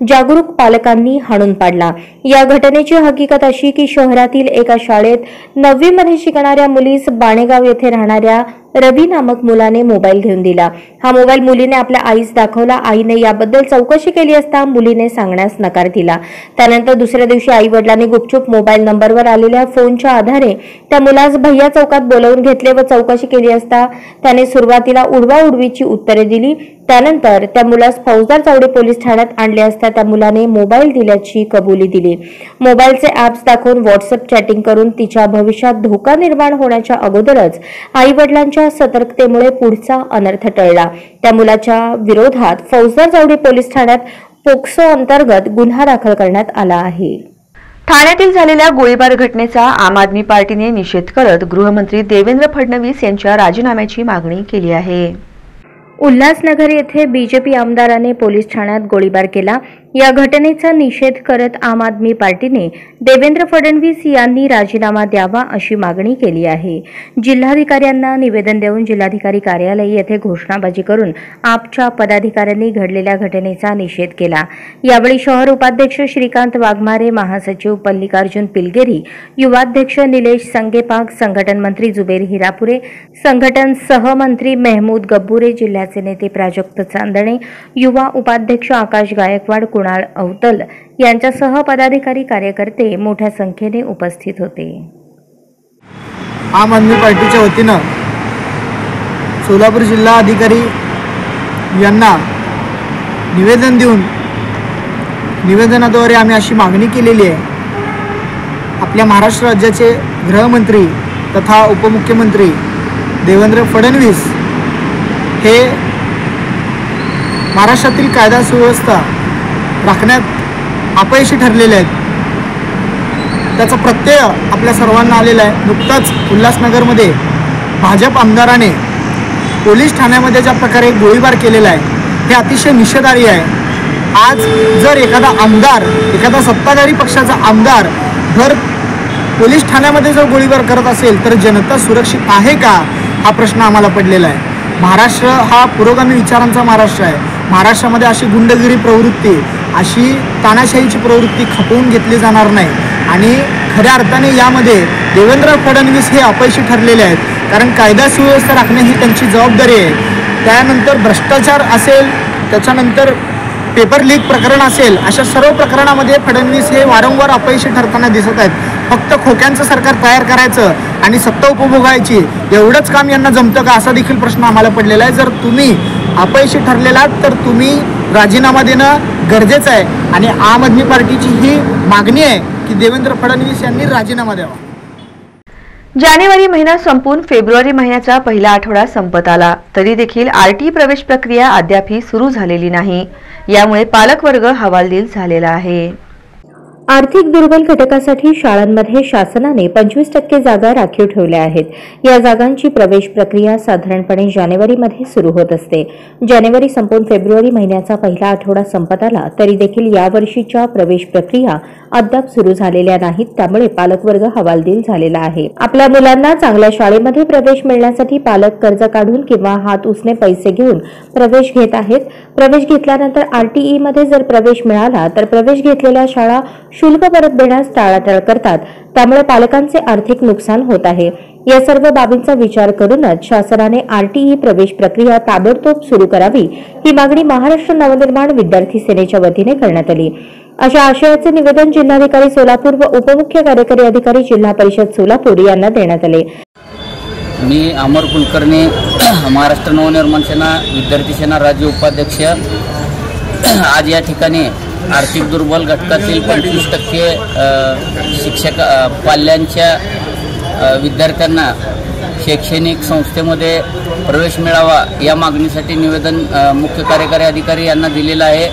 जागरूक पालकांनी हाणून पाडला. या घटनेची हकीकत अशी की शहरातील एका शाळेत 9वी मध्ये शिकणाऱ्या मुलीस बाणेगाव येथे राहणाऱ्या रवी नामक मुलाने मोबाईल घेऊन दिला. हा मोबाईल मुलीने आपल्या आईस दाखवला. आईने याबद्दल चौकशी केली असता मुलीने सांगण्यास नकार दिला. त्यानंतर दुसऱ्या दिवशी आई वडिलांनी गुपचूप मोबाईल नंबरवर आलेल्या फोनच्या आधारे त्या मुलास भैया चौकात बोलावून घेतले व चौकशी केली असता त्याने सुरुवातीला उडवाउडवीची उत्तरे दिली. त्यानंतर त्या मुलास फौजदार चावडी पोलीस ठाण्यात आणले असता त्या मुलाने मोबाईल दिल्याची कबुली दिली. मोबाईलचे ॲप्स दाखवून व्हॉट्सअप चॅटिंग करून तिच्या भविष्यात धोका निर्माण होण्याच्या अगोदरच आई वडिलांच्या सतर्कतेमुळे पुढचा अनर्थ टळला. त्या मुलाच्या विरोधात फौजदार चावडी पोलीस ठाण्यात पोक्सो अंतर्गत गुन्हा दाखल करण्यात आला आहे. ठाण्यातील झालेल्या गोळीबार घटनेचा आम आदमी पार्टीने निषेध करत गृहमंत्री देवेंद्र फडणवीस यांच्या राजीनाम्याची मागणी केली आहे. उल्हासनगर येथे बीजेपी आमदाराने पोलीस ठाण्यात गोळीबार केला. या घटनेचा निषेध करत आम आदमी पार्टीने देवेंद्र फडणवीस यांनी राजीनामा द्यावा अशी मागणी केली आहे. जिल्हाधिकाऱ्यांना निवेदन देऊन जिल्हाधिकारी कार्यालय येथे घोषणाबाजी करून आपच्या पदाधिकाऱ्यांनी घडलेल्या घटनेचा निषेध केला. यावेळी शहर उपाध्यक्ष श्रीकांत वाघमारे, महासचिव मल्लिकार्जुन पिलगेरी, युवाध्यक्ष निलेश संगेपाक, संघटन मंत्री जुबेर हिरापुरे, संघटन सहमंत्री मेहमूद गब्बुरे, जिल्ह्याचे नेते प्राजक्त चांदणे, युवा उपाध्यक्ष आकाश गायकवाड, कुणाल अवतल यांच्यासह पदाधिकारी कार्यकर्ते मोठ्या संख्येने उपस्थित होते. आम आदमी पार्टीच्या वतीनं सोलापूर जिल्हा अधिकारी यांना निवेदन देऊन निवेदनाद्वारे आम्ही अशी मागणी केलेली आहे. आपल्या महाराष्ट्र राज्याचे गृहमंत्री तथा उपमुख्यमंत्री देवेंद्र फडणवीस हे महाराष्ट्रातील कायदा सुव्यवस्था राखण्यात अपयशी ठरलेले आहेत. त्याचा प्रत्यय आपल्या सर्वांना आलेला आहे. नुकताच उल्हासनगरमध्ये भाजप आमदाराने पोलीस ठाण्यामध्ये ज्या प्रकारे गोळीबार केलेला आहे हे अतिशय निषेधार्ह आहे. आज जर एखादा आमदार, एखादा सत्ताधारी पक्षाचा आमदार जर पोलीस ठाण्यामध्ये जर गोळीबार करत असेल तर जनता सुरक्षित आहे का, हा प्रश्न आम्हाला पडलेला आहे. महाराष्ट्र हा पुरोगामी विचारांचा महाराष्ट्र आहे. महाराष्ट्रामध्ये अशी गुंडगिरी प्रवृत्ती, अशी तानाशाहीची प्रवृत्ती खपवून घेतली जाणार नाही. आणि खऱ्या अर्थाने यामध्ये देवेंद्र फडणवीस हे अपयशी ठरलेले आहेत. कारण कायदा सुव्यवस्था राखणे ही त्यांची जबाबदारी आहे. त्यानंतर भ्रष्टाचार असेल, त्याच्यानंतर पेपर लीक प्रकरण असेल, अशा सर्व प्रकरणामध्ये फडणवीस हे वारंवार अपयशी ठरताना दिसत आहेत. फक्त खोक्यांचं सरकार तयार करायचं आणि सत्ता उपभोगायची एवढंच काम यांना जमतं का, असा देखील प्रश्न आम्हाला पडलेला आहे. जर तुम्ही अपयशी ठरलेलात तर तुम्ही राजीनामा देणं गरजेचं आहे. आणि आम आदमी पार्टीची ही मागणी आहे की देवेंद्र फडणवीस यांनी राजीनामा द्यावा. जानेवारी महिना संपून फेब्रुवारी महिन्याचा पहिला आठवडा संपत आला तरी देखील आरटी प्रवेश प्रक्रिया अद्यापही सुरू झालेली नाही. यामुळे पालकवर्ग हवालदिल झालेला आहे. आर्थिक दुर्बल घटकासाठी शाळांमध्ये शासनाने 25% जागा राखीव ठेवल्या आहेत. या जागांची प्रवेश प्रक्रिया साधारणपणे जानेवारीमध्ये सुरू होत असते. जानेवारी संपून फेब्रुवारी महिन्याचा पहिला आठवडा संपत आला तरी देखील यावर्षीच्या प्रवेश प्रक्रिया अद्याप सुरू झालेल्या नाहीत. त्यामुळे पालकवर्ग हवालदिल झालेला आहे. आपल्या मुलांना चांगल्या शाळेमध्ये प्रवेश मिळण्यासाठी पालक कर्ज काढून किंवा हात उसने पैसे घेऊन प्रवेश घेत आहेत. प्रवेश घेतल्यानंतर आरटीई मध्ये जर प्रवेश मिळाला तर प्रवेश घेतलेल्या शाळा शुल्क परत देण्यास टाळाटाळ करतात. त्यामुळे पालकांचे आर्थिक नुकसान होत आहे. या सर्व बाबींचा विचार करूनच शासनाने आरटीई प्रवेश प्रक्रिया ताबडतोब सुरू करावी ही मागणी महाराष्ट्र नवनिर्माण विद्यार्थी सेनेच्या वतीने करण्यात आली. अशा आशयाचे निवेदन जिल्हाधिकारी सोलापूर व उपमुख्य कार्यकारी अधिकारी जिल्हा परिषद सोलापूर यांना देण्यात आले. मी अमर कुलकर्णी, महाराष्ट्र नवनिर्माण सेना विद्यार्थी सेना राज्य उपाध्यक्ष. आज या ठिकाणी आर्थिक दुर्बल घटकातील 25% शिक्षक पाल्यांच्या विद्यार्थ्यांना शैक्षणिक संस्थेमध्ये प्रवेश मिळावा या मागणीसाठी निवेदन मुख्य कार्यकारी अधिकारी यांना दिलेलं आहे.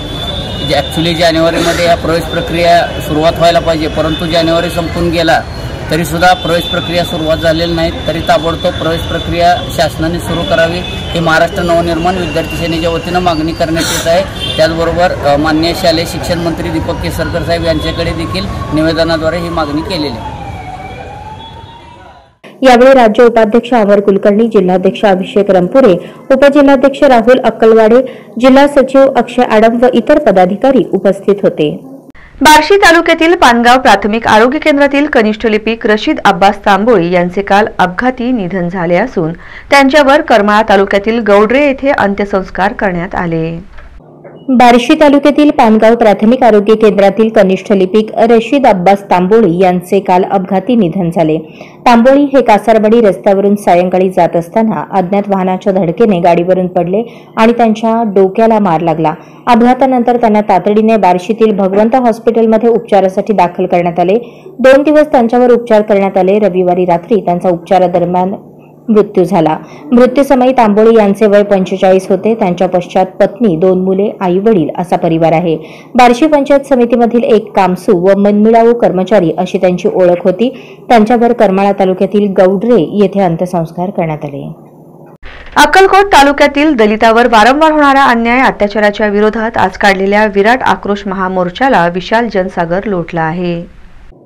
ॲक्च्युली जानेवारीमध्ये या प्रवेश प्रक्रिया सुरुवात व्हायला पाहिजे, परंतु जानेवारी संपून गेला तरीसुद्धा प्रवेश प्रक्रिया सुरुवात झालेली नाही. तरी ताबडतोब प्रवेश प्रक्रिया शासनाने सुरू करावी ही महाराष्ट्र नवनिर्माण विद्यार्थी सेनेच्या वतीनं मागणी करण्यात येत आहे. त्याचबरोबर माननीय शालेय शिक्षण मंत्री दीपक केसरकर साहेब यांच्याकडे देखील निवेदनाद्वारे ही मागणी केलेली आहे. यावेळी राज्य उपाध्यक्ष अमर कुलकर्णी, जिल्हाध्यक्ष अभिषेक रंपुरे, उपजिल्हाध्यक्ष राहुल अक्कलवाडे, जिल्हा सचिव अक्षय आडम व इतर पदाधिकारी उपस्थित होते. बार्शी तालुक्यातील पानगाव प्राथमिक आरोग्य केंद्रातील कनिष्ठ लिपिक रशीद अब्बास तांबोळी यांचे काल अपघाती निधन झाले असून त्यांच्यावर करमाळा तालुक्यातील गौडरे येथे अंत्यसंस्कार करण्यात आले. बार्शी तालुक्यातील पानगाव प्राथमिक आरोग्य केंद्रातील कनिष्ठ लिपिक रशीद अब्बास तांबोळी यांचे काल अपघाती निधन झाले. तांबोळी हे कासारवाडी रस्त्यावरून सायंकाळी जात असताना अज्ञात वाहनाच्या धडकेने गाडीवरून पडले आणि त्यांच्या डोक्याला मार लागला. अपघातानंतर त्यांना तातडीने बार्शीतील भगवंत हॉस्पिटलमध्ये उपचारासाठी दाखल करण्यात आले. 2 दिवस त्यांच्यावर उपचार करण्यात आले. रविवारी रात्री त्यांचा उपचारादरम्यान मृत्यू झाला. मृत्यूसमयी तांबोळी यांचे वय 45 होते. त्यांच्या पश्चात पत्नी, 2 मुले, आई वडील असा परिवार आहे. बार्शी पंचायत समितीमधील एक कामसू व मनमिळावू कर्मचारी अशी त्यांची ओळख होती. त्यांच्यावर करमाळा तालुक्यातील गौडरे येथे अंत्यसंस्कार करण्यात आले. अक्कलकोट तालुक्यातील दलितावर वारंवार होणारा अन्याय अत्याचाराच्या विरोधात आज काढलेल्या विराट आक्रोश महामोर्चाला विशाल जनसागर लोटला आहे.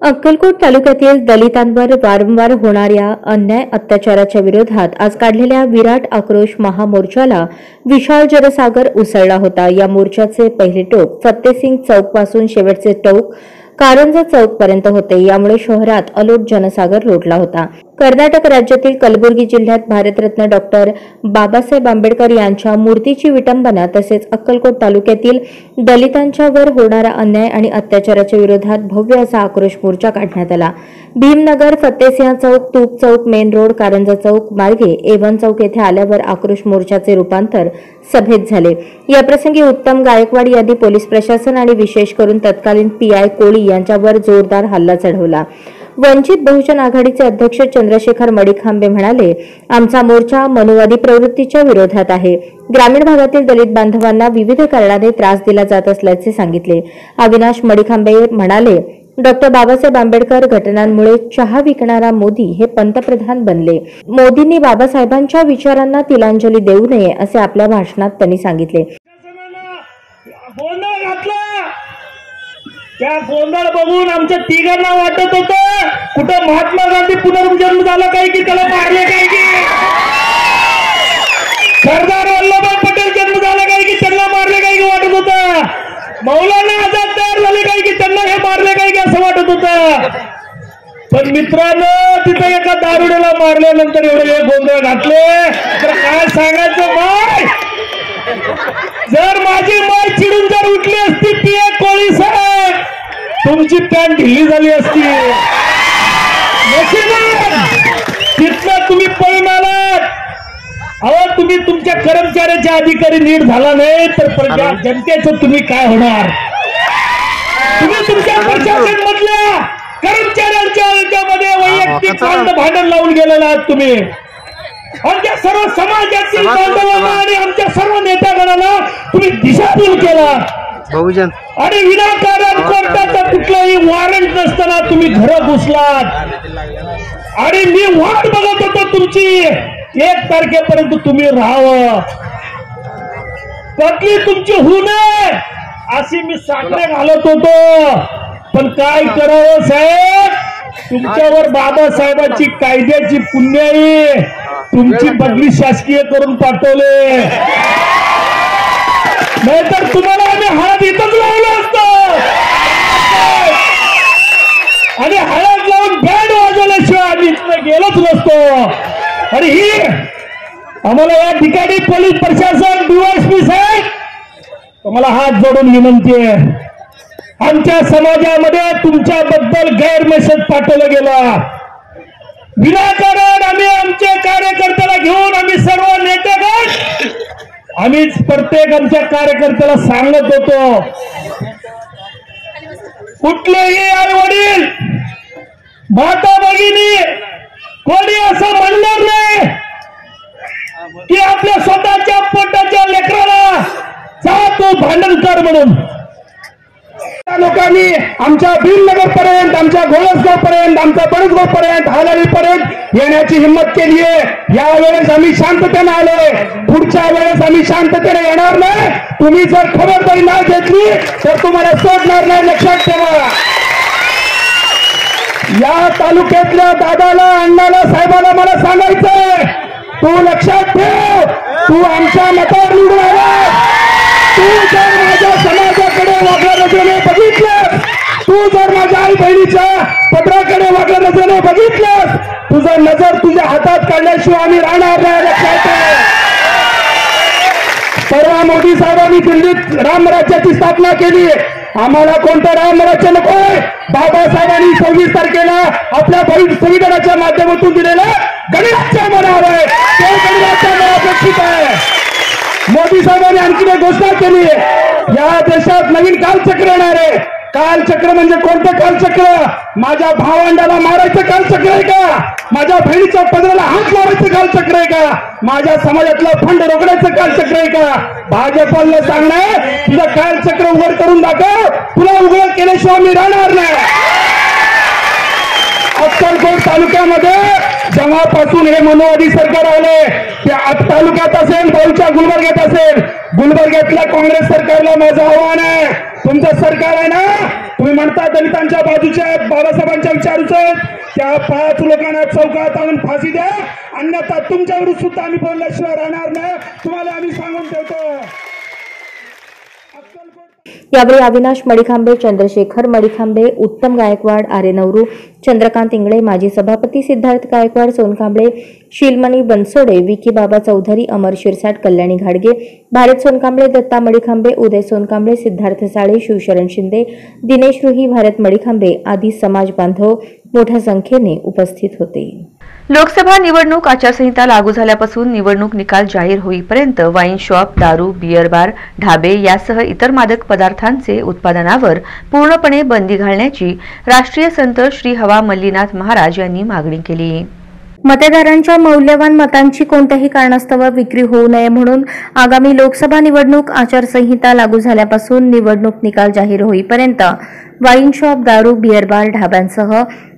अक्कलकोट तालुक्यातील दलितांवर वारंवार होणाऱ्या अन्याय अत्याचाराच्या विरोधात आज काढलेल्या विराट आक्रोश महामोर्चाला विशाल जनसागर उसळला होता. या मोर्चाचे पहिले टोक फत्तेसिंग चौक पासून शेवटचे टोक कारंजा चौक पर्यंत होते. यामुळे शहरात अलोट जनसागर लोटला होता. कर्नाटक राज्यातील कलबुर्गी जिल्ह्यात भारतरत्न डॉक्टर बाबासाहेब आंबेडकर यांच्या मूर्तीची विटंबना तसेच अक्कलकोट तालुक्यातील दलितांच्यावर होणारा अन्याय आणि अत्याचाराच्या विरोधात भव्य असा आक्रोश मोर्चा काढण्यात आला। भीमनगर, फत्तेसिंह चौक, तूप चौक, मेन रोड, कारंजा चौक मार्गे एवन चौक येथे आल्यावर आक्रोश मोर्चाचे रूपांतर सभेत झाले। याप्रसंगी उत्तम गायकवाड यांनी पोलीस प्रशासन आणि विशेष करून तत्कालीन पीआय कोळी यांच्यावर जोरदार हल्ला चढवला। वंचित बहुजन आघाडीचे अध्यक्ष चंद्रशेखर मडिखांबे म्हणाले, आमचा मोर्चा मनुवादी प्रवृत्तीच्या विरोधात आहे। ग्रामीण भागातील दलित बांधवांना विविध कारणाने त्रास दिला जात असल्याचे सांगितले। अविनाश मडिखांबे म्हणाले, डॉक्टर बाबासाहेब आंबेडकर घटनांमुळे चहा विकणारा मोदी हे पंतप्रधान बनले। मोदींनी बाबासाहेबांच्या विचारांना तिलांजली देऊ नये असे आपल्या भाषणात त्यांनी सांगितले। त्या गोंधळ बघून आमच्या तिघांना वाटत होतं कुठं महात्मा गांधी पुनर्जन्म झाला काय की त्याला मारले काय की सरदार वल्लभभाई पटेल जन्म झाला काय की त्यांना मारले काय की वाटत होतं मौलाना आझाद तयार झाले काय की त्यांना हे मारले काय की असं वाटत होतं। पण मित्रांनो, तिथे एका दारुड्याला मारल्यानंतर एवढे हे गोंधळ घातले तर काय सांगायचं माय, जर माझी माय चिडून जर उठली असती पीए कोळी साहेब, तुमची पॅन्ट ढिली झाली असती। तिथनं तुम्ही पळून आलात। अहो, तुम्ही तुमच्या कर्मचाऱ्याचे अधिकारी नीट झाला नाही तर प्रजा जनतेचं तुम्ही काय होणार? तुम्ही तुमच्या प्रशासन मधल्या कर्मचाऱ्यांच्या याच्यामध्ये वैयक्तिक भांडण लावून गेलेला आहात तुम्ही। आमच्या सर्व समाजातील बांधवांना आणि आमच्या सर्व नेत्यागणाला तुम्ही दिशाभूल केला बहुजन आणि विनाकारण कोर्टाचा कुठलाही वॉरंट नसताना तुम्ही घरं घुसलात आणि मी वाट बघत होतो तुमची 1 तारखेपर्यंत तुम्ही राहावं, पत्नी तुमची होऊ नये अशी मी साखरे घालत होतो। पण काय करावं साहेब, तुमच्यावर बाबासाहेबांची कायद्याची पुण्याई तुमची बदली शासकीय करून पाठवले, नाहीतर तुम्हाला आम्ही हळद इथंच लावलं असतं आणि हळद लावून बँड वाजवल्याशिवाय आम्ही इथं गेलोच नसतो। आणि ही आम्हाला या ठिकाणी पोलीस प्रशासन डीवायएसपी साहेब तुम्हाला हात जोडून विनंती आहे, आमच्या समाजामध्ये तुमच्याबद्दल गैरमेसेज पाठवलं गेला। विनाकारण आम्ही आमच्या कार्यकर्त्याला घेऊन आम्ही सर्व नेतेगण आम्हीच प्रत्येक आमच्या कार्यकर्त्याला सांगत होतो, कुठलेही आई वडील माता भगिनी कोणी असं म्हणणार नाही की आपल्या स्वतःच्या पोटाच्या लेकराला जा तू भांडण कर म्हणून। लोकांनी आमच्या भीमनगर पर्यंत, आमच्या घोळसगाव पर्यंत, आमच्या बळसगाव पर्यंत, हालारी पर्यंत येण्याची हिंमत केली आहे। यावेळेस आम्ही शांततेने आलोय, पुढच्या वेळेस आम्ही शांततेने येणार नाही। तुम्ही जर खबरदारी नाही घेतली तर तुम्हाला सोडणार नाही, लक्षात ठेवा। या तालुक्यातल्या दादाला, अण्णाला, साहेबाला मला सांगायचंय, तू लक्षात ठेव, तू आमच्या मतावर निवडून आला, तू जर माझ्या समाजाकडे वागल्या नजरेने बघितलंस, तू जर माझ्या आई बहिणीच्या पत्राकडे वागल्या नजरेने बघितलंस, तुझं नजर तुझ्या हातात काढल्याशिवाय आम्ही राहणार नाही, लक्षात ठेव। परवा मोदी साहेबांनी दिल्लीत रामराज्याची स्थापना केली, आम्हाला कोणतं रामराज्य नकोय। बाबासाहेबांनी 26 तारखेला आपल्या संविधानाच्या माध्यमातून दिलेलं गणराज्य आम्हाला हवंय, ते गणराज्य आम्हाला अपेक्षित आहे। मोदी साहेबांनी आणखी एक घोषणा केली, या देशात नवीन कालचक्र येणार आहे। कालचक्र म्हणजे कोणतं कालचक्र? माझ्या भावंडाला मारायचं कालचक्र आहे का? माझ्या बहिणीच्या पदराला हात लावायचं कालचक्र आहे का? माझ्या समाजातला फंड रोखण्याचं कालचक्र आहे का? भाजपला सांगणार तुझं कालचक्र उघड करून दाखव, तुला उघड केल्याशिवाय मी राहणार नाही। अक्कलकोट तालुक्यामध्ये जेव्हापासून हे मनुवादी सरकार आले, त्या तालुक्यात असेल, बहुच्या गुलबर्ग्यात असेल, गुलबर्ग्यातल्या काँग्रेस सरकारला माझं आव्हान आहे, तुमचं सरकार आहे ना, तुम्ही म्हणता दलितांच्या बाजूचे आहेत, बाबासाहेबांच्या विचारूचे आहेत, त्या 5 लोकांना चौकात आणून फाशी द्या, अन्यथा तुमच्या विरुद्ध सुद्धा आम्ही बोलल्याशिवाय राहणार नाही, तुम्हाला आम्ही सांगून ठेवतो। यावेळी अविनाश मडिखांबे, चंद्रशेखर मडिखांबे, उत्तम गायकवाड, आरे नवरू, चंद्रकांत इंगळे, माजी सभापती सिद्धार्थ गायकवाड, सोनकांबळे, शिलमणी बनसोडे, विकी बाबा चौधरी, अमर शिरसाट, कल्याणी घाडगे, भारत सोनकांबळे, दत्ता मडिखांबे, उदय सोनकांबळे, सिद्धार्थ साळे, शिवशरण शिंदे, दिनेश रुही, भारत मडिखांबे आदी समाज बांधव मोठ्या संख्येने उपस्थित होते. लोकसभा निवडणूक आचारसंहिता लागू झाल्यापासून निवडणूक निकाल जाहीर होईपर्यंत वाईन शॉप, दारू, बियर बार, ढाबे यासह इतर मादक पदार्थांचे उत्पादनावर पूर्णपणे बंदी घालण्याची राष्ट्रीय संत श्री हवा मल्लीनाथ महाराज यांनी मागणी केली. मतदारांच्या मौल्यवान मतांची कोणत्याही कारणास्तव विक्री होऊ नये म्हणून आगामी लोकसभा निवडणूक आचारसंहिता लागू झाल्यापासून निवडणूक निकाल जाहीर होईपर्यंत वाईन शॉप, दारू, बियर बार, ढाब्यांसह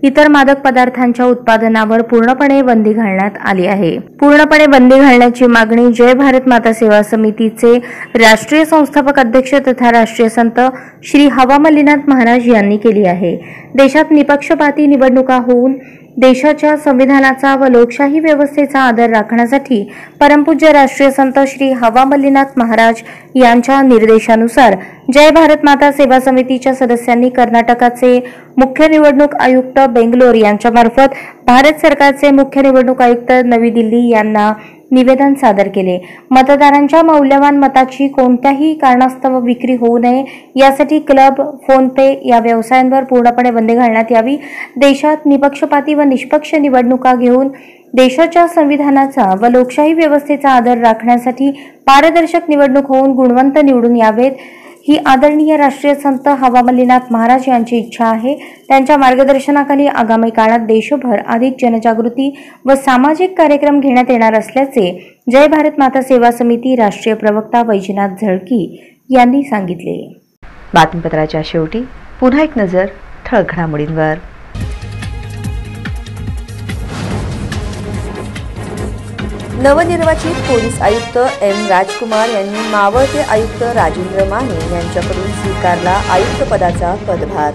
इतर मादक पदार्थांच्या उत्पादनावर पूर्णपणे बंदी घालण्यात आली आहे. पूर्णपणे बंदी घालण्याची मागणी जय भारत माता सेवा समितीचे राष्ट्रीय संस्थापक अध्यक्ष तथा राष्ट्रीय संत श्री हवा मल्लीनाथ महाराज यांनी केली आहे. देशात निपक्षपाती निवडणुका होऊन देशाच्या संविधानाचा व लोकशाही व्यवस्थेचा आदर राखण्यासाठी परमपूज्य राष्ट्रीय संत श्री हवा मल्लीनाथ महाराज यांच्या निर्देशानुसार जय भारत माता सेवा समितीच्या सदस्यांनी कर्नाटकाचे मुख्य निवडणूक आयुक्त बेंगलोर यांच्यामार्फत भारत सरकारचे मुख्य निवडणूक आयुक्त नवी दिल्ली यांना निवेदन सादर केले. मतदारांच्या मौल्यवान मताची कोणत्याही कारणास्तव विक्री होऊ नये यासाठी क्लब, फोन पे या व्यवसायांवर पूर्णपणे बंदी घालण्यात यावी. देशात निपक्षपाती व निष्पक्ष निवडणुका घेऊन देशाच्या संविधानाचा व लोकशाही व्यवस्थेचा आदर राखण्यासाठी पारदर्शक निवडणूक होऊन गुणवंत निवडून यावेत ही आदरणीय राष्ट्रीय संत हवा मल्लीनाथ महाराज यांची इच्छा आहे. त्यांच्या मार्गदर्शनाखाली आगामी काळात देशभर अधिक जनजागृती व सामाजिक कार्यक्रम घेण्यात येणार असल्याचे जय भारत माता सेवा समिती राष्ट्रीय प्रवक्ता वैजनाथ झळकी यांनी सांगितले. बातमीपत्राच्या शेवटी पुन्हा एक नजर ठळक घडामोडींवर. नवनिर्वाचित पोलीस आयुक्त एम राजकुमार यांनी मावळते आयुक्त राजेंद्र माने यांच्याकडून स्वीकारला आयुक्तपदाचा पदभार.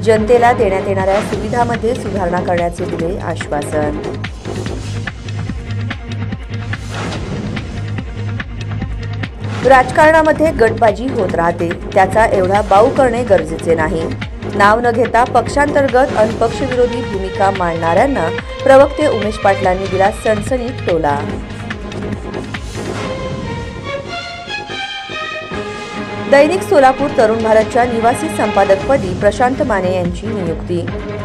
जनतेला देण्यात येणाऱ्या सुविधांमध्ये सुधारणा करण्याचे दिले आश्वासन. राजकारणामध्ये गटबाजी होत राहते, त्याचा एवढा बाऊ करणे गरजेचे नाही. नाव न घेता पक्षांतर्गत अन पक्षविरोधी भूमिका मांडणाऱ्यांना प्रवक्ते उमेश पाटलांनी दिला सणसणीत टोला. दैनिक सोलापूर तरुण भारतच्या निवासी संपादकपदी प्रशांत माने यांची नियुक्ती.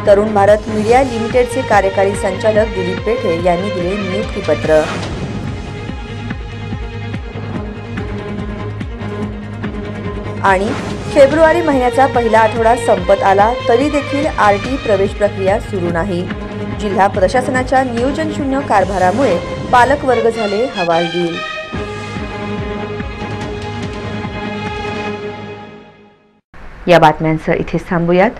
तरुण भारत मीडिया लिमिटेडचे कार्यकारी संचालक दिलीप पेठे यांनी दिले नियुक्तीपत्र. आणि फेब्रुवारी महिन्याचा पहिला आठवडा संपत आला तरी देखील आरटी प्रवेश प्रक्रिया सुरू नाही. जिल्हा प्रशासनाच्या नियोजन शून्य कारभारामुळे पालक वर्ग झाले हवालदिल. या बातम्यांसह इथेच थांबूयात.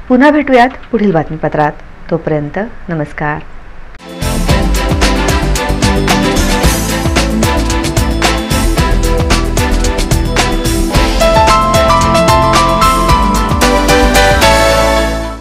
पुन्हा भेटूयात पुढील बातमीपत्रात. तोपर्यंत नमस्कार.